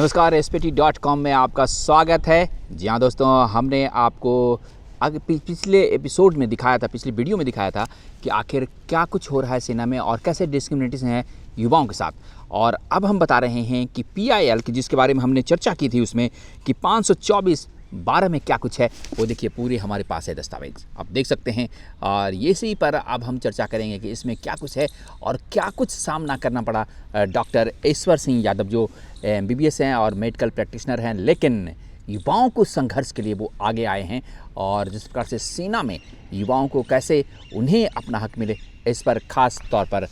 नमस्कार, SPT.com में आपका स्वागत है। जी हाँ दोस्तों, हमने आपको पिछले एपिसोड में दिखाया था, पिछली वीडियो में दिखाया था कि आखिर क्या कुछ हो रहा है सेना में और कैसे डिस्क्रिमिनेशन है युवाओं के साथ। और अब हम बता रहे हैं कि PIL की जिसके बारे में हमने चर्चा की थी उसमें कि 524(12) में क्या कुछ है, वो देखिए पूरे हमारे पास है दस्तावेज, आप देख सकते हैं। और इसी पर अब हम चर्चा करेंगे कि इसमें क्या कुछ है और क्या कुछ सामना करना पड़ा डॉक्टर ईश्वर सिंह यादव जो MBBS हैं और मेडिकल प्रैक्टिशनर हैं, लेकिन युवाओं को संघर्ष के लिए वो आगे आए हैं। और जिस प्रकार से सेना में युवाओं को कैसे उन्हें अपना हक मिले, इस पर ख़ास तौर पर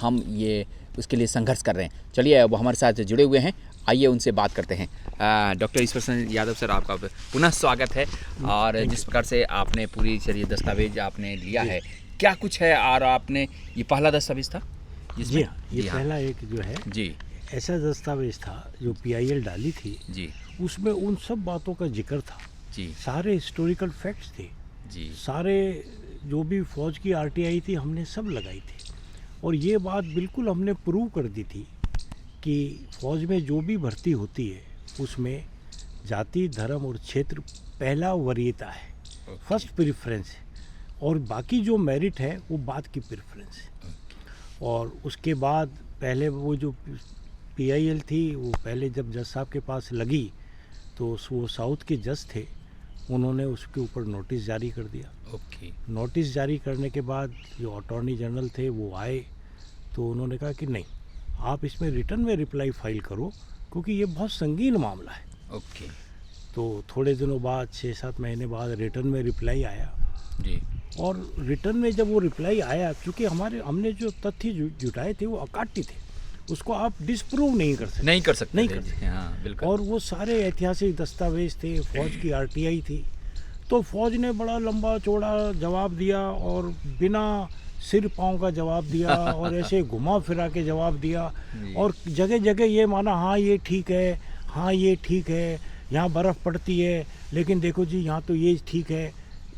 हम ये उसके लिए संघर्ष कर रहे हैं। चलिए, वो हमारे साथ जुड़े हुए हैं, आइए उनसे बात करते हैं। डॉक्टर ईश्वर सिंह यादव सर, आपका पुनः स्वागत है। और जिस प्रकार से आपने पूरी चलिए दस्तावेज आपने लिया है, क्या कुछ है और आपने ये पहला दस्तावेज था? जी हाँ, ये पहला एक जो है जी ऐसा दस्तावेज था जो PIL डाली थी जी उसमें उन सब बातों का जिक्र था। जी सारे हिस्टोरिकल फैक्ट्स थे, जी सारे जो भी फौज की RTI थी हमने सब लगाई थी। और ये बात बिल्कुल हमने प्रूव कर दी थी कि फौज में जो भी भर्ती होती है उसमें जाति, धर्म और क्षेत्र पहला वरीयता है, फर्स्ट प्रेफरेंस है, और बाकी जो मेरिट है वो बाद की प्रेफरेंस है। और उसके बाद पहले वो जो PIL थी वो पहले जब जज साहब के पास लगी तो वो साउथ के जज थे, उन्होंने उसके ऊपर नोटिस जारी कर दिया। ओके नोटिस जारी करने के बाद जो अटॉर्नी जनरल थे वो आए तो उन्होंने कहा कि नहीं, आप इसमें रिटर्न में रिप्लाई फाइल करो क्योंकि ये बहुत संगीन मामला है। ओके तो थोड़े दिनों बाद 6-7 महीने बाद रिटर्न में रिप्लाई आया। जी और रिटर्न में जब वो रिप्लाई आया, क्योंकि हमने जो तथ्य जुटाए थे वो अकाट्य थे, उसको आप डिस्प्रूव नहीं कर सकते। नहीं कर सकते। हाँ, बिल्कुल। और वो सारे ऐतिहासिक दस्तावेज थे, फौज की RTI थी। तो फौज ने बड़ा लंबा चौड़ा जवाब दिया और बिना सिर पाँव का जवाब दिया और ऐसे घुमा फिरा के जवाब दिया। और जगह जगह ये माना हाँ ये ठीक है, हाँ ये ठीक है, यहाँ बर्फ़ पड़ती है, लेकिन देखो जी यहाँ तो ये ठीक है।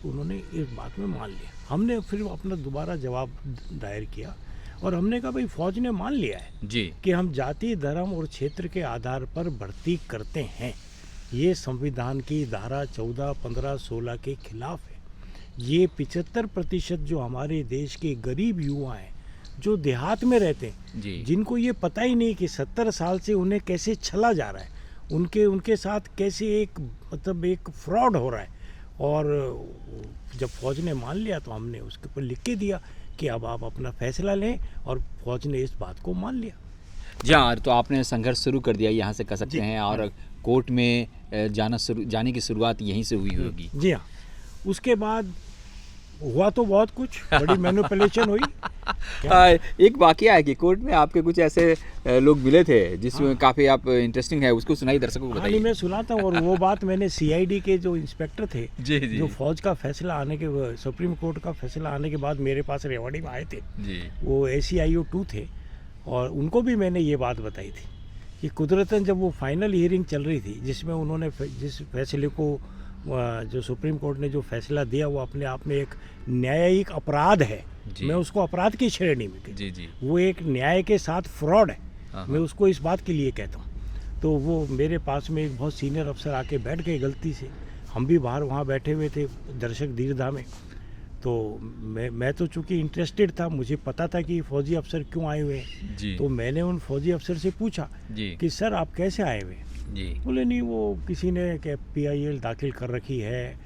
उन्होंने इस बात में मान लिया। हमने फिर अपना दोबारा जवाब दायर किया और हमने कहा भाई फौज ने मान लिया है जी कि हम जाति, धर्म और क्षेत्र के आधार पर भर्ती करते हैं। ये संविधान की धारा 14, 15, 16 के खिलाफ है। ये 75% जो हमारे देश के गरीब युवा हैं जो देहात में रहते हैं, जी जिनको ये पता ही नहीं कि 70 साल से उन्हें कैसे छला जा रहा है, उनके साथ कैसे एक फ्रॉड हो रहा है। और जब फौज ने मान लिया तो हमने उसके ऊपर लिख के दिया कि अब आप अपना फैसला लें, और फौज ने इस बात को मान लिया। जी हाँ, तो आपने संघर्ष शुरू कर दिया, यहाँ से कह सकते हैं। और कोर्ट में जाने की शुरुआत यहीं से हुई होगी। जी हाँ, उसके बाद हुआ तो बहुत कुछ, बड़ी मैनिपुलेशन हुई। एक वाकया है कि कोर्ट में आपके कुछ ऐसे लोग मिले थे जिसमें काफ़ी आप इंटरेस्टिंग है, उसको सुनाई दर्शकों को हाँ, बताइए। मैं सुनाता हूँ। और वो बात मैंने CID के जो इंस्पेक्टर थे, जी जी जो फौज का फैसला आने के, सुप्रीम कोर्ट का फैसला आने के बाद मेरे पास रेवाड़ी में आए थे, जी वो ACIO 2 थे, और उनको भी मैंने ये बात बताई थी कि कुदरतन जब वो फाइनल हियरिंग चल रही थी जिसमें उन्होंने जिस फैसले को, जो सुप्रीम कोर्ट ने जो फैसला दिया वो अपने आप में एक न्यायिक अपराध है। मैं उसको अपराध की श्रेणी में जी जी वो एक न्याय के साथ फ्रॉड है, मैं उसको इस बात के लिए कहता हूँ। तो वो मेरे पास में एक बहुत सीनियर अफसर आके बैठ गए गलती से, हम भी बाहर वहाँ बैठे हुए थे दर्शक दीर्घा में। तो मैं तो चूँकि इंटरेस्टेड था, मुझे पता था कि फौजी अफसर क्यों आए हुए हैं। तो मैंने उन फौजी अफसर से पूछा कि सर आप कैसे आए हुए हैं? बोले नहीं, वो किसी ने PIL दाखिल कर रखी है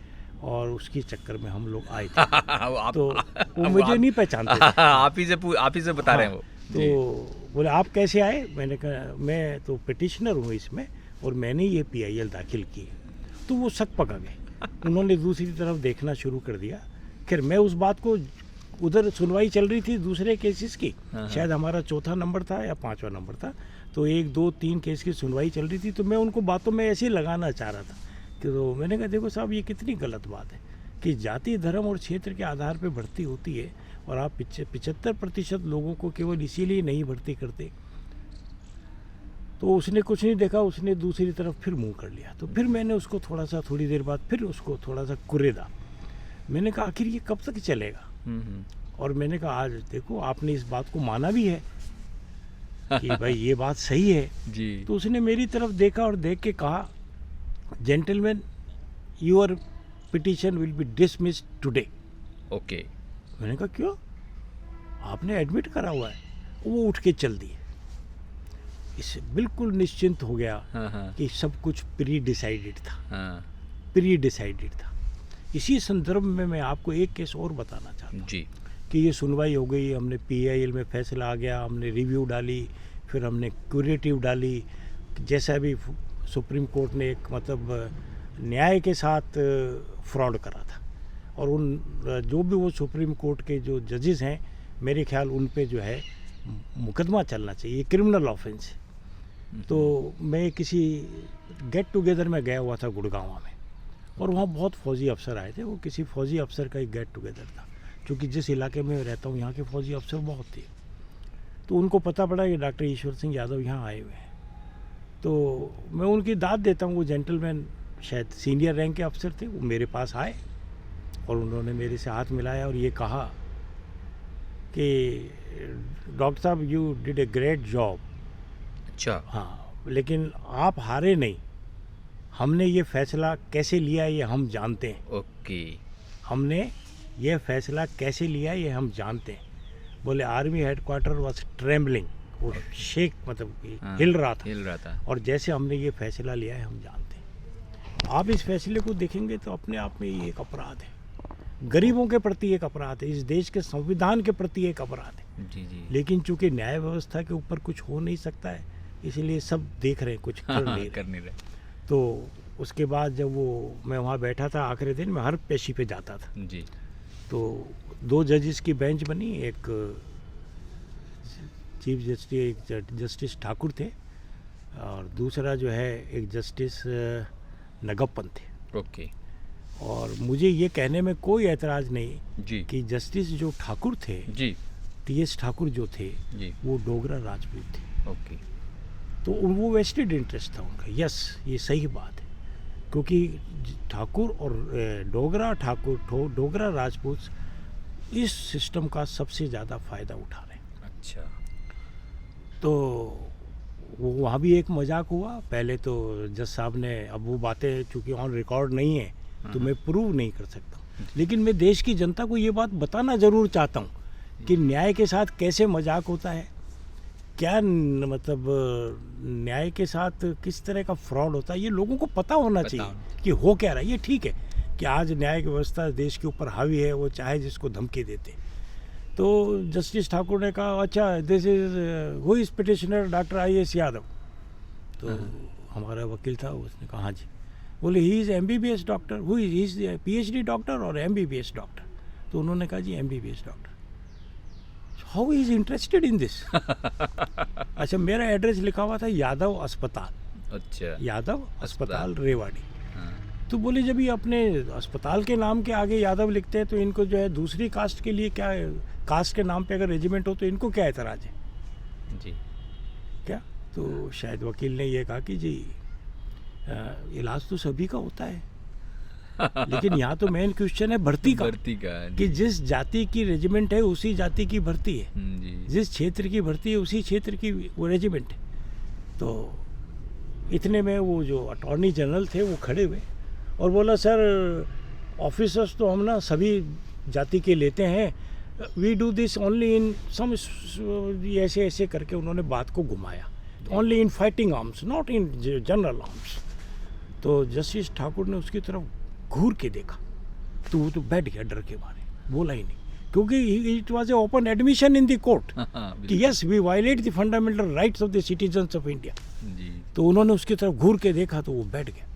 और उसके चक्कर में हम लोग आए थे। तो वो मुझे नहीं पहचानते। आप ही से बता रहे हैं वो। तो बोले आप कैसे आए? मैंने कहा मैं तो पिटिशनर हूँ इसमें और मैंने ये PIL दाखिल की। तो वो शक पका गए, उन्होंने दूसरी तरफ देखना शुरू कर दिया। खैर मैं उस बात को, उधर सुनवाई चल रही थी दूसरे केसेस की, शायद हमारा 4था नंबर था या 5वां नंबर था, तो 1, 2, 3 केस की सुनवाई चल रही थी। तो मैं उनको बातों में ऐसे ही लगाना चाह रहा था कि, तो मैंने कहा देखो साहब ये कितनी गलत बात है कि जाति, धर्म और क्षेत्र के आधार पर भर्ती होती है और आप 75% लोगों को केवल इसीलिए नहीं भर्ती करते। तो उसने कुछ नहीं देखा, उसने दूसरी तरफ फिर मुंह कर लिया। तो फिर मैंने उसको थोड़ी देर बाद फिर उसको थोड़ा सा कुरेदा। मैंने कहा आखिर ये कब तक चलेगा? और मैंने कहा आज देखो आपने इस बात को माना भी है कि भाई ये बात सही है। जी। तो उसने मेरी तरफ देखा और देख के कहा, gentleman, your petition will be dismissed today. Okay. मैंने कहा क्यों, आपने एडमिट करा हुआ है। वो उठ के चल दिए। इससे बिल्कुल निश्चिंत हो गया हाँ हाँ कि सब कुछ प्री डिसाइडेड था, हाँ। प्री डिसाइडेड था। इसी संदर्भ में मैं आपको एक केस और बताना चाहता हूँ जी। कि ये सुनवाई हो गई, हमने पीआईएल में फैसला आ गया, हमने रिव्यू डाली, फिर हमने क्यूरेटिव डाली। जैसा भी सुप्रीम कोर्ट ने एक मतलब न्याय के साथ फ्रॉड करा था, और उन जो भी वो सुप्रीम कोर्ट के जो जजेस हैं, मेरे ख्याल उन पे जो है मुकदमा चलना चाहिए, ये क्रिमिनल ऑफेंस है। तो मैं किसी गेट टुगेदर में गया हुआ था गुड़गांव में, और वहाँ बहुत फौजी अफसर आए थे। वो किसी फौजी अफसर का एक गेट टुगेदर था, क्योंकि जिस इलाके में रहता हूँ यहाँ के फौजी अफसर बहुत थे। तो उनको पता पड़ा कि डॉक्टर ईश्वर सिंह यादव यहाँ आए हुए हैं। तो मैं उनकी दाद देता हूँ। वो जेंटलमैन शायद सीनियर रैंक के अफसर थे, वो मेरे पास आए और उन्होंने मेरे से हाथ मिलाया और ये कहा कि डॉक्टर साहब, you did a great job. अच्छा। हाँ, लेकिन आप हारे नहीं। हमने ये फैसला कैसे लिया ये हम जानते हैं। ओके। हमने ये फैसला कैसे लिया ये हम जानते हैं। बोले आर्मी हेडक्वार्टर वाज ट्रेम्बलिंग, वो शेक मतलब कि हाँ, हिल रहा था। और जैसे हमने ये फैसला लिया है हम जानते हैं। आप इस फैसले को देखेंगे तो अपने आप में ये एक अपराध है, गरीबों के प्रति एक अपराध है, इस देश के संविधान के प्रति एक अपराध है। जी जी। लेकिन चूंकि न्याय व्यवस्था के ऊपर कुछ हो नहीं सकता है, इसलिए सब देख रहे हैं, कुछ कर नहीं रहे। तो उसके बाद जब वो मैं वहाँ बैठा था आखिरी दिन, मैं हर पेशी पे जाता था। जी। तो 2 जजेस की बेंच बनी, एक चीफ जस्टिस, एक जस्टिस ठाकुर थे, और दूसरा जो है एक जस्टिस नगप्पन थे। ओके। और मुझे ये कहने में कोई एतराज़ नहीं जी कि जस्टिस जो ठाकुर थे, जी टीएस ठाकुर जो थे, जी। वो डोगरा राजपूत थे। ओके। तो वो वेस्टेड इंटरेस्ट था उनका। यस, ये सही बात है, क्योंकि ठाकुर और डोगरा राजपूत इस सिस्टम का सबसे ज़्यादा फ़ायदा उठा रहे हैं। अच्छा। तो वो वहाँ भी एक मजाक हुआ। पहले तो जज साहब ने, अब वो बातें चूँकि ऑन रिकॉर्ड नहीं है तो मैं प्रूव नहीं कर सकता, लेकिन मैं देश की जनता को ये बात बताना ज़रूर चाहता हूँ कि न्याय के साथ कैसे मजाक होता है, क्या मतलब न्याय के साथ किस तरह का फ्रॉड होता है। ये लोगों को पता होना चाहिए कि हो क्या रहा है। ये ठीक है कि आज न्याय व्यवस्था देश के ऊपर हावी है, वो चाहे जिसको धमकी देते। तो जस्टिस ठाकुर ने कहा, अच्छा this is who is petitioner doctor IAS Yadav. तो हमारा वकील था, उसने कहा हाँ जी। बोले he is MBBS doctor, who is PhD doctor और MBBS डॉक्टर। तो उन्होंने कहा जी MBBS doctor. How is interested in this. अच्छा, मेरा एड्रेस लिखा हुआ था यादव अस्पताल। अच्छा। यादव अस्पताल रेवाड़ी। हाँ। तो बोले जब ये अपने अस्पताल के नाम के आगे यादव लिखते हैं तो इनको जो है दूसरी कास्ट के लिए क्या है, कास्ट के नाम पे अगर रेजिमेंट हो तो इनको क्या एतराज़ है जी। क्या। तो शायद वकील ने ये कहा कि जी इलाज तो सभी का होता है, लेकिन यहाँ तो मेन क्वेश्चन है भर्ती का, कि जिस जाति की रेजिमेंट है उसी जाति की भर्ती है, जी। जिस क्षेत्र की भर्ती है उसी क्षेत्र की वो रेजिमेंट है। तो इतने में वो जो अटॉर्नी जनरल थे वो खड़े हुए और बोला, सर ऑफिसर्स तो हम ना सभी जाति के लेते हैं, we do this only in some, ऐसे ऐसे करके उन्होंने बात को घुमाया, only in fighting arms not in general arms. तो जस्टिस ठाकुर ने उसकी तरफ घूर के देखा तो वो तो बैठ गया डर के मारे, बोला ही नहीं, क्योंकि it was a open admission in the court कि yes we violate the fundamental rights of the citizens of India. तो उन्होंने उसकी तरफ घूर के देखा तो वो बैठ गया।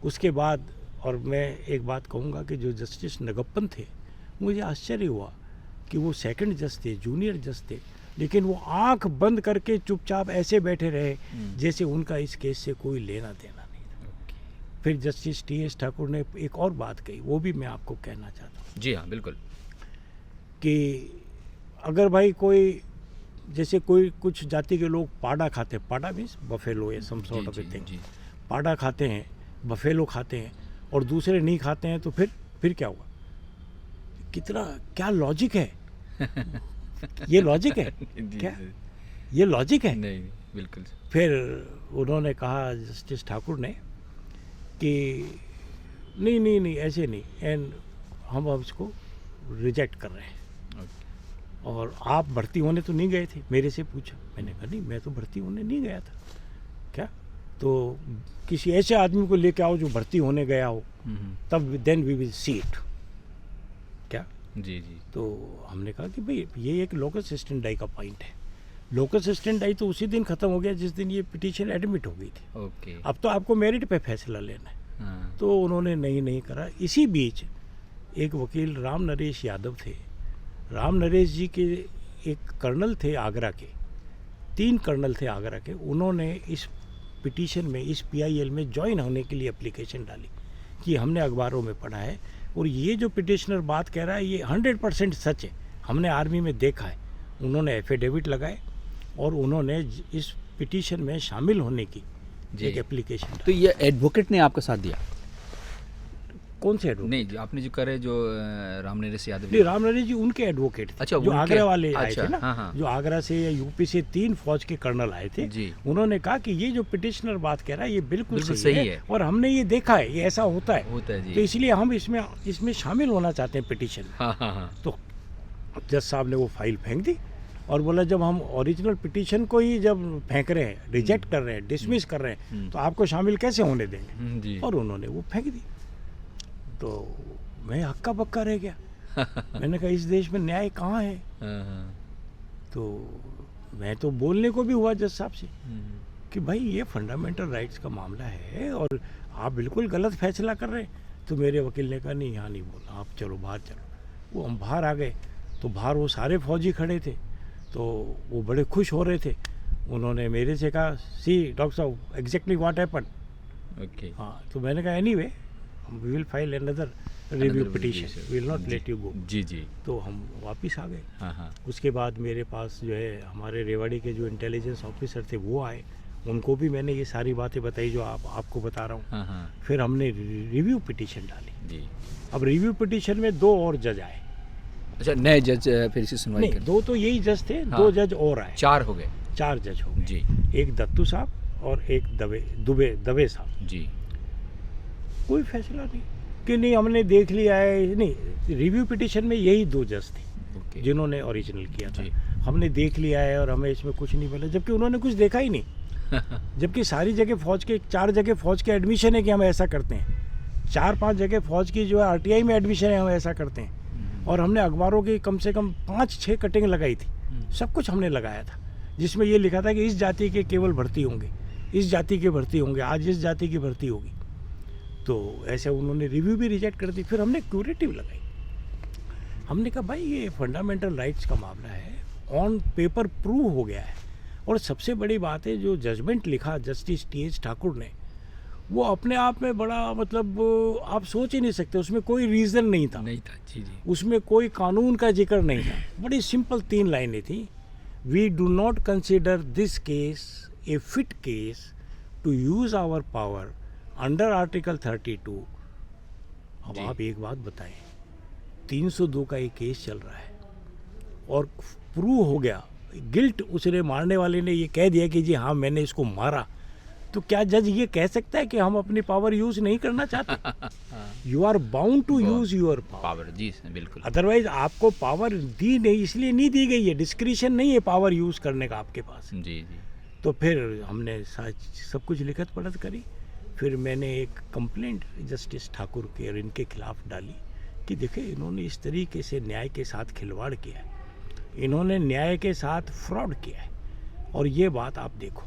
उसके बाद, और मैं एक बात कहूँगा कि जो जस्टिस नगप्पन थे, मुझे आश्चर्य हुआ कि वो सेकंड जज थे, जूनियर जज थे, लेकिन वो आंख बंद करके चुपचाप ऐसे बैठे रहे जैसे उनका इस केस से कोई लेना देना नहीं था। फिर जस्टिस TS ठाकुर ने एक और बात कही, वो भी मैं आपको कहना चाहता हूँ। जी हाँ, बिल्कुल। कि अगर भाई कोई, जैसे कोई कुछ जाति के लोग पाड़ा खाते हैं, पाड़ा मीन्स बफेलो या some sort of a thing, पाड़ा खाते हैं, बफेलो खाते हैं और दूसरे नहीं खाते हैं, तो फिर क्या हुआ, कितना क्या लॉजिक है ये लॉजिक है क्या। ये लॉजिक है? नहीं, बिल्कुल। फिर उन्होंने कहा जस्टिस ठाकुर ने कि नहीं नहीं नहीं ऐसे नहीं, एंड हम अब इसको रिजेक्ट कर रहे हैं। और आप भर्ती होने तो नहीं गए थे? मेरे से पूछा। मैंने कहा नहीं, मैं तो भर्ती होने नहीं गया था। क्या? तो किसी ऐसे आदमी को लेके आओ जो भर्ती होने गया हो, तब then we will see it. क्या? जी जी। तो हमने कहा कि भाई ये एक लोकस स्टैंडाई का पॉइंट है। लोकस स्टैंडाई तो उसी दिन ख़त्म हो गया जिस दिन ये पिटीशन एडमिट हो गई थी। ओके। अब तो आपको मेरिट पे फैसला लेना है। हाँ। तो उन्होंने नहीं करा। इसी बीच एक वकील राम नरेश यादव थे। राम नरेश जी के एक कर्नल थे आगरा के, 3 कर्नल थे आगरा के। उन्होंने इस पिटीशन में, इस PIL में ज्वाइन होने के लिए एप्लीकेशन डाली कि हमने अखबारों में पढ़ा है और ये जो पिटिशनर बात कह रहा है ये 100% सच है, हमने आर्मी में देखा है। उन्होंने एफिडेविट लगाए और उन्होंने इस पिटीशन में शामिल होने की एक एप्लीकेशन। तो ये एडवोकेट ने आपका साथ दिया? कौन से एडवोकेट? नहीं, आपने जो करे जो राम नरेश यादव। नहीं, राम नरेश जी उनके एडवोकेट थे। अच्छा, जो आगरा वाले आए अच्छा, थे ना। हाँ, हाँ। जो आगरा से या यूपी से 3 फौज के कर्नल आए थे जी। उन्होंने कहा कि ये जो पिटिशनर बात कह रहा है ये बिल्कुल सही है और हमने ये देखा है, ये ऐसा होता है जी। तो इसलिए हम इसमें शामिल होना चाहते हैं पिटिशन में। हाँ, हाँ, हाँ। तो जज साहब ने वो फाइल फेंक दी और बोला जब हम ओरिजिनल पिटीशन को ही जब फेंक रहे हैं, रिजेक्ट कर रहे हैं, डिसमिस कर रहे हैं, तो आपको शामिल कैसे होने देंगे? जी। और उन्होंने वो फेंक दी। तो मैं हक्का बक्का रह गया। मैंने कहा इस देश में न्याय कहाँ है? तो मैं तो बोलने को भी हुआ जज साहब से कि भाई ये फंडामेंटल राइट्स का मामला है और आप बिल्कुल गलत फैसला कर रहे हैं। तो मेरे वकील ने कहा नहीं, यहाँ नहीं बोलना, आप चलो बाहर चलो। वो हम बाहर आ गए तो बाहर वो सारे फौजी खड़े थे, तो वो बड़े खुश हो रहे थे। उन्होंने मेरे से कहा सी डॉक्टर साहब एग्जैक्टली व्हाट हैपेंड। ओके। हाँ, तो मैंने कहा anyway we will file another review petition, we will not let you go. जी जी। तो हम वापस आ गए। हाँ हाँ। उसके बाद मेरे पास जो है हमारे रेवाड़ी के जो इंटेलिजेंस ऑफिसर थे वो आए, उनको भी मैंने ये सारी बातें बताई जो आपको बता रहा हूँ। हाँ हाँ। फिर हमने रिव्यू पिटीशन डाली जी। अब रिव्यू पिटीशन में 2 और जज आए। अच्छा, नए जज फिर से सुनवाई नहीं, कर? 2 तो यही जज थे। हाँ। 2 जज और आए। 4 हो गए। 4 जज हो गए जी। एक दत्तू साहब और एक दवे साहब। जी। कोई फैसला नहीं कि नहीं हमने देख लिया है। नहीं, रिव्यू पिटीशन में यही 2 जज थे ओके। जिन्होंने ओरिजिनल किया था। जी। हमने देख लिया है और हमें इसमें कुछ नहीं मिला, जबकि उन्होंने कुछ देखा ही नहीं। जबकि सारी जगह फौज के 4 जगह फौज के एडमिशन है कि हम ऐसा करते हैं, 4-5 जगह फौज की जो है RTI में एडमिशन है, हम ऐसा करते हैं। और हमने अखबारों की कम से कम 5-6 कटिंग लगाई थी, सब कुछ हमने लगाया था जिसमें ये लिखा था कि इस जाति के केवल भर्ती होंगे, इस जाति के भर्ती होंगे, आज इस जाति की भर्ती होगी। तो ऐसे उन्होंने रिव्यू भी रिजेक्ट कर दी। फिर हमने क्यूरेटिव लगाई। हमने कहा भाई ये फंडामेंटल राइट्स का मामला है, ऑन पेपर प्रूव हो गया है। और सबसे बड़ी बात है जो जजमेंट लिखा जस्टिस TH ठाकुर ने, वो अपने आप में बड़ा मतलब आप सोच ही नहीं सकते, उसमें कोई रीज़न नहीं था। नहीं था। जी जी। उसमें कोई कानून का जिक्र नहीं था। बड़ी सिंपल 3 लाइनें थी। We do not consider this case a fit case to use our power under article 32। अब आप एक बात बताएं, 302 का एक केस चल रहा है और प्रूव हो गया गिल्ट, उसने मारने वाले ने ये कह दिया कि जी हाँ मैंने इसको मारा, तो क्या जज ये कह सकता है कि हम अपनी पावर यूज नहीं करना चाहते? You are bound to use your power. जी बिल्कुल। अदरवाइज आपको पावर दी नहीं, इसलिए नहीं दी गई है, डिस्क्रिशन नहीं है पावर यूज करने का आपके पास। जी जी। तो फिर हमने सब कुछ लिखत पढ़त करी। फिर मैंने एक कंप्लेंट जस्टिस ठाकुर के और इनके खिलाफ डाली कि देखिए इन्होंने इस तरीके से न्याय के साथ खिलवाड़ किया है, इन्होंने न्याय के साथ फ्रॉड किया है और ये बात आप देखो।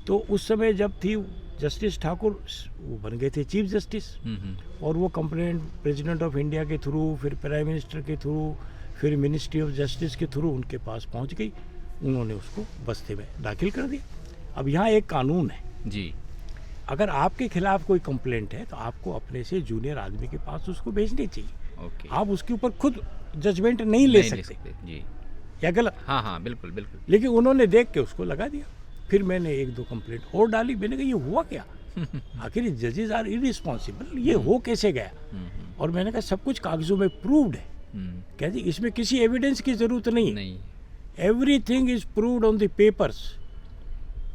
तो उस समय जब थी जस्टिस ठाकुर, वो बन गए थे चीफ जस्टिस और वो कंप्लेंट प्रेसिडेंट ऑफ इंडिया के थ्रू, फिर प्राइम मिनिस्टर के थ्रू, फिर मिनिस्ट्री ऑफ जस्टिस के थ्रू उनके पास पहुंच गई। उन्होंने उसको बस्ते में दाखिल कर दिया। अब यहाँ एक कानून है जी, अगर आपके खिलाफ कोई कंप्लेंट है तो आपको अपने से जूनियर आदमी के पास उसको भेजनी चाहिए। ओके। आप उसके ऊपर खुद जजमेंट नहीं ले सकते जी, या गलत? हाँ हाँ बिल्कुल बिल्कुल। लेकिन उन्होंने देख के उसको लगा दिया। फिर मैंने 1-2 कंप्लेंट और डाली। मैंने कहा ये हुआ क्या? आखिर जजेस आर इरिस्पॉन्सिबल, ये हो कैसे गया? और मैंने कहा सब कुछ कागजों में प्रूव्ड है। कहते इसमें किसी एविडेंस की जरूरत नहीं है। Everything is proved on the papers,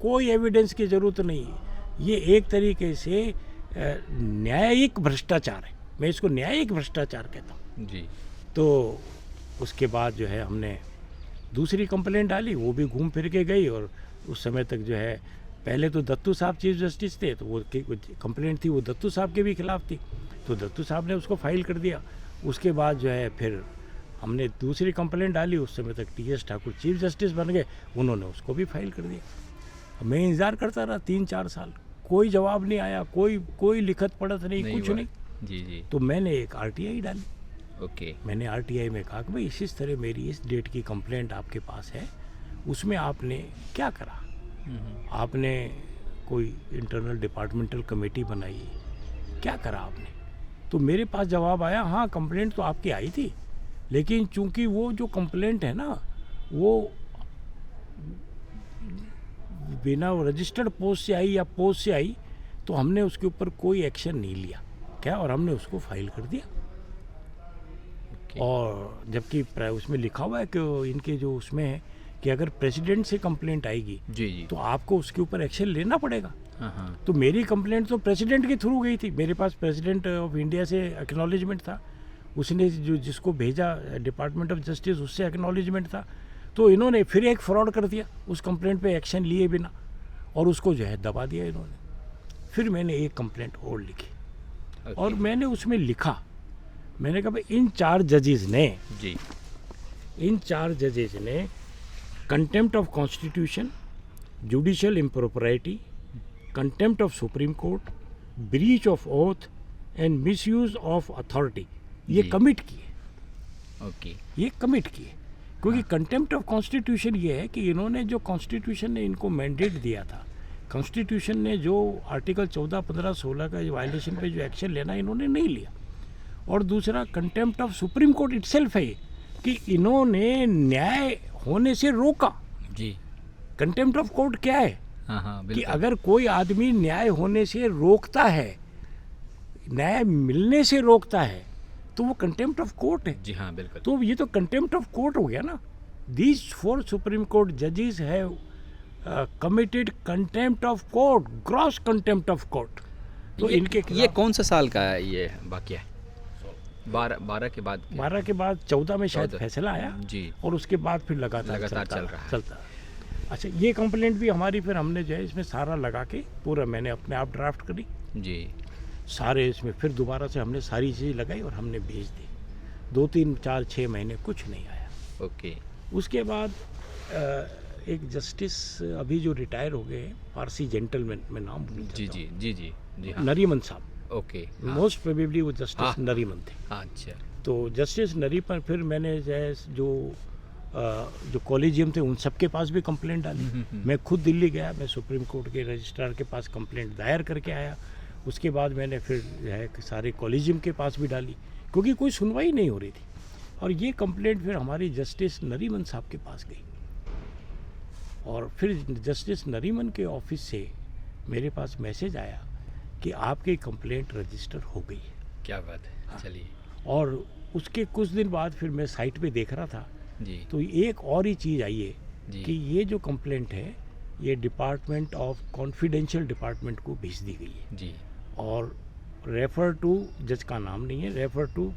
कोई एविडेंस की ज़रूरत नहीं है। ये एक तरीके से न्यायिक भ्रष्टाचार है, मैं इसको न्यायिक भ्रष्टाचार कहता हूँ। जी। तो उसके बाद जो है हमने दूसरी कंप्लेंट डाली, वो भी घूम फिर के गई। और उस समय तक जो है पहले तो दत्तू साहब चीफ जस्टिस थे, तो वो कंप्लेंट थी वो दत्तू साहब के भी खिलाफ थी, तो दत्तू साहब ने उसको फाइल कर दिया। उसके बाद जो है फिर हमने दूसरी कंप्लेंट डाली, उस समय तक टी.एस. ठाकुर चीफ जस्टिस बन गए, उन्होंने उसको भी फाइल कर दिया। मैं इंतज़ार करता रहा 3-4 साल, कोई जवाब नहीं आया, कोई लिखत पढ़त नहीं, कुछ हुआ। नहीं। जी जी। तो मैंने एक आरटीआई डाली। ओके। मैंने आरटीआई में कहा कि भाई इस तरह मेरी इस डेट की कंप्लेंट आपके पास है, उसमें आपने क्या करा? आपने कोई इंटरनल डिपार्टमेंटल कमेटी बनाई, क्या करा आपने? तो मेरे पास जवाब आया, हाँ कंप्लेंट तो आपकी आई थी, लेकिन चूंकि वो जो कंप्लेंट है ना, वो बिना रजिस्टर्ड पोस्ट से आई या पोस्ट से आई, तो हमने उसके ऊपर कोई एक्शन नहीं लिया क्या, और हमने उसको फाइल कर दिया। और जबकि उसमें लिखा हुआ है कि इनके जो उसमें है कि अगर प्रेसिडेंट से कंप्लेंट आएगी जी जी। तो आपको उसके ऊपर एक्शन लेना पड़ेगा। हाँ। तो मेरी कंप्लेंट तो प्रेसिडेंट के थ्रू गई थी, मेरे पास प्रेसिडेंट ऑफ इंडिया से एक्नॉलेजमेंट था, उसने जो जिसको भेजा डिपार्टमेंट ऑफ जस्टिस उससे एक्नॉलेजमेंट था। तो इन्होंने फिर एक फ्रॉड कर दिया, उस कंप्लेंट पे एक्शन लिए बिना, और उसको जो है दबा दिया इन्होंने। फिर मैंने एक कंप्लेंट और लिखी, और मैंने उसमें लिखा, मैंने कहा भाई इन 4 जजेस ने जी, इन 4 जजेस ने contempt of constitution, judicial impropriety, contempt of supreme court, breach of oath and misuse of authority ये जी। कमिट किए। ओके। ये कमिट किए क्योंकि कंटेम्प्ट ऑफ कॉन्स्टिट्यूशन ये है कि इन्होंने जो कॉन्स्टिट्यूशन ने इनको मैंडेट दिया था, कॉन्स्टिट्यूशन ने जो आर्टिकल 14, 15, 16 का वायलेशन पे जो एक्शन लेना इन्होंने नहीं लिया। और दूसरा contempt of supreme court itself है कि इन्होंने न्याय होने से रोका। जी। कंटेम्प्ट ऑफ कोर्ट क्या है हाँ कि बिल्कुल। अगर कोई आदमी न्याय होने से रोकता है, न्याय मिलने से रोकता है, तो वो कंटेम्प्ट ऑफ कोर्ट है। जी हाँ बिल्कुल। तो ये तो कंटेम्प्ट ऑफ कोर्ट हो गया ना। दीज 4 सुप्रीम कोर्ट जजेस have committed contempt of court, gross contempt of court. तो इनके ये कौन सा साल का ये वाकया है? 12 के बाद? 12 के बाद 14 में शायद 14 फैसला आया जी। और उसके बाद फिर लगातार चल रहा है। चलता। अच्छा, ये कंप्लेंट भी हमारी फिर हमने जो है इसमें सारा लगा के पूरा मैंने अपने आप ड्राफ्ट करी जी। सारे, इसमें फिर दोबारा से हमने सारी चीज़ लगाई और हमने भेज दी। 2, 3, 4, 6 महीने कुछ नहीं आया। ओके। उसके बाद एक जस्टिस अभी जो रिटायर हो गए, पारसी जेंटलमैन, मैं नाम भूल जी जाता जी हूँ, जी जी जी हाँ। नरीमन साहब। ओके। मोस्ट प्रोबेबली वो जस्टिस हाँ। नरीमन थे। अच्छा। तो जस्टिस नरीमन, फिर मैंने जो कॉलेजियम थे उन सब के पास भी कंप्लेंट डाली। मैं खुद दिल्ली गया, मैं सुप्रीम कोर्ट के रजिस्ट्रार के पास कंप्लेंट दायर करके आया। उसके बाद मैंने फिर जो है सारे कॉलेजियम के पास भी डाली, क्योंकि कोई सुनवाई नहीं हो रही थी। और ये कंप्लेंट फिर हमारी जस्टिस नरीमन साहब के पास गई, और फिर जस्टिस नरीमन के ऑफिस से मेरे पास मैसेज आया कि आपकी कंप्लेंट रजिस्टर हो गई है। क्या बात है। चलिए। और उसके कुछ दिन बाद फिर मैं साइट पे देख रहा था, जी तो एक और ही चीज़ आई है जी। कि ये जो कंप्लेंट है ये डिपार्टमेंट ऑफ कॉन्फिडेंशियल डिपार्टमेंट को भेज दी गई है, जी। और रेफर टू, जज का नाम नहीं है, रेफर टू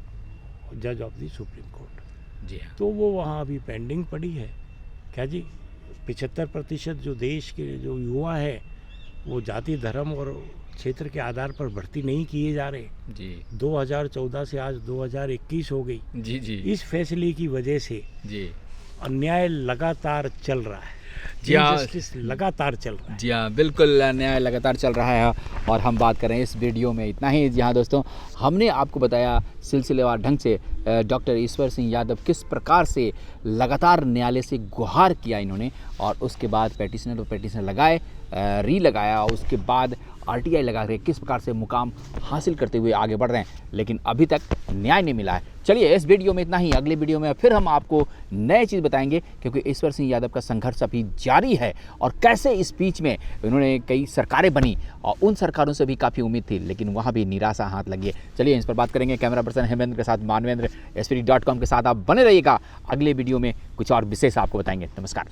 जज ऑफ द सुप्रीम कोर्ट। जी हाँ। तो वो वहाँ अभी पेंडिंग पड़ी है। क्या जी, 75% जो देश के जो युवा है वो जाति, धर्म और क्षेत्र के आधार पर भर्ती नहीं किए जा रहे। जी 2014 से आज 2021 हो गई। जी जी इस फैसले की वजह से जी अन्याय लगातार चल रहा है, जी हाँ। इनजस्टिस लगातार चल रहा है। जी हाँ बिल्कुल, न्याय लगातार चल रहा है। और हम बात कर रहे हैं इस वीडियो में इतना ही। जी हाँ दोस्तों, हमने आपको बताया सिलसिलेवार ढंग से डॉक्टर ईश्वर सिंह यादव किस प्रकार से लगातार न्यायालय से गुहार किया इन्होंने, और उसके बाद पेटिशनर लगाए, री लगाया, उसके बाद RTI लगा रहे किस प्रकार से मुकाम हासिल करते हुए आगे बढ़ रहे हैं, लेकिन अभी तक न्याय नहीं मिला है। चलिए इस वीडियो में इतना ही, अगले वीडियो में फिर हम आपको नए चीज़ बताएंगे, क्योंकि ईश्वर सिंह यादव का संघर्ष अभी जारी है और कैसे इस बीच में उन्होंने कई सरकारें बनी और उन सरकारों से भी काफ़ी उम्मीद थी, लेकिन वहाँ भी निराशा हाथ लगी है। चलिए इस पर बात करेंगे। कैमरा पर्सन हेमेंद्र के साथ मानवेंद्र, SPD.com के साथ आप बने रहिएगा। अगले वीडियो में कुछ और विशेष आपको बताएंगे। नमस्कार।